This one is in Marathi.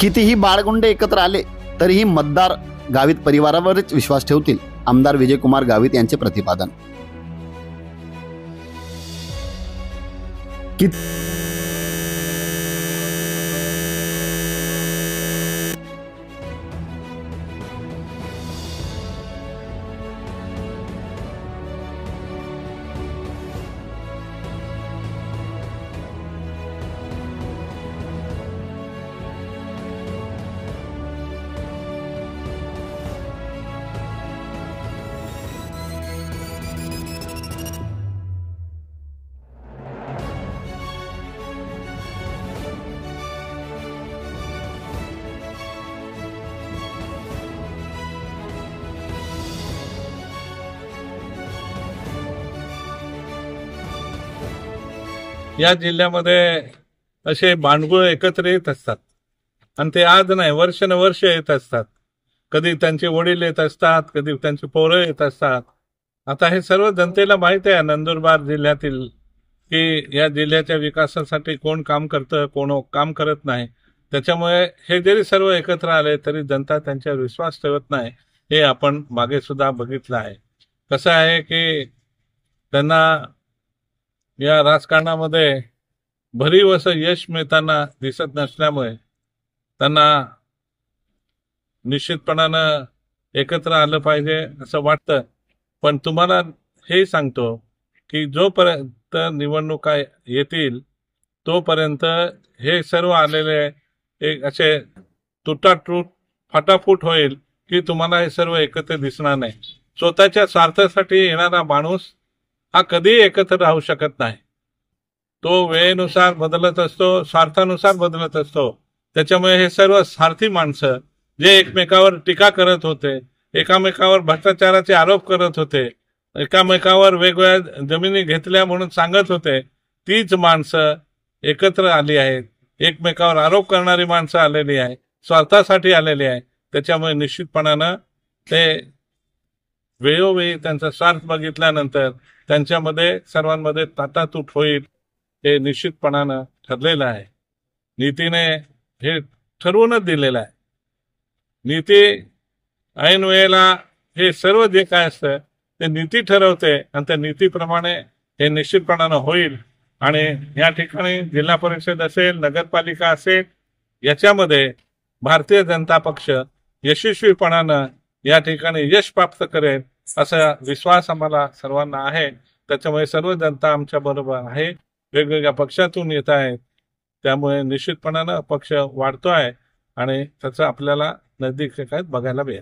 कितीही बाळगुंड एकत्र आले तरीही मतदार गावित परिवारावरच विश्वास ठेवतील, आमदार विजयकुमार गावित यांचे प्रतिपादन। या जिल्ह्यामध्ये असे बांडगुळ एकत्र येत असतात आणि ते आज नाही वर्ष येत असतात। कधी त्यांचे वडील येत असतात, कधी त्यांचे पोरं येत असतात। आता हे सर्व जनतेला माहिती आहे नंदुरबार जिल्ह्यातील की या जिल्ह्याच्या विकासासाठी कोण काम करतं, कोण काम करत नाही। त्याच्यामुळे हे जरी सर्व एकत्र आले तरी जनता त्यांच्यावर विश्वास ठेवत नाही, हे आपण मागे सुद्धा बघितलं आहे। कसं आहे की त्यांना या राजकारणामध्ये भरीव असं यश मिळताना दिसत नसल्यामुळे त्यांना निश्चितपणानं एकत्र आलं पाहिजे असं वाटतं। पण तुम्हाला हे सांगतो की जोपर्यंत निवडणुका येतील तोपर्यंत हे सर्व आलेले एक असे तुटातूट फाटाफूट होईल की तुम्हाला हे सर्व एकत्र दिसणार नाही। स्वतःच्या स्वार्थासाठी येणारा माणूस हा कधी एकत्र राहू शकत नाही। तो वेळेनुसार बदलत असतो, स्वार्थानुसार बदलत असतो। त्याच्यामुळे हे सर्व स्वार्थी माणसं जे एकमेकावर टीका करत होते, एकामेकावर भ्रष्टाचाराचे आरोप करत होते, एकामेकावर वेगवेगळ्या जमिनी घेतल्या म्हणून सांगत होते, तीच माणसं एकत्र आली आहेत। एकमेकावर आरोप करणारी माणसं आलेली आहे, स्वार्थासाठी आलेली आहे। त्याच्यामुळे निश्चितपणानं ते वेळोवेळी त्यांचा स्वार्थ बघितल्यानंतर त्यांच्यामध्ये सर्वांमध्ये ताटातूट होईल, हे निश्चितपणानं ठरलेलं आहे। नीतीने हे ठरवूनच दिलेलं आहे। नीती ऐन वेळेला हे सर्व जे काय असतं ते नीती ठरवते आणि त्या नीतीप्रमाणे हे निश्चितपणानं होईल। आणि या ठिकाणी जिल्हा परिषद असेल, नगरपालिका असेल, याच्यामध्ये भारतीय जनता पक्ष यशस्वीपणानं या ठिकाणी यश प्राप्त करेल असा विश्वास आम्हाला सर्वांना आहे। त्याच्यामुळे सर्व जनता आमच्या बरोबर आहे, वेगवेगळ्या पक्षातून येत आहेत। त्यामुळे निश्चितपणानं पक्ष वाढतो आहे आणि त्याचं आपल्याला नजदीक बघायला मिळेल।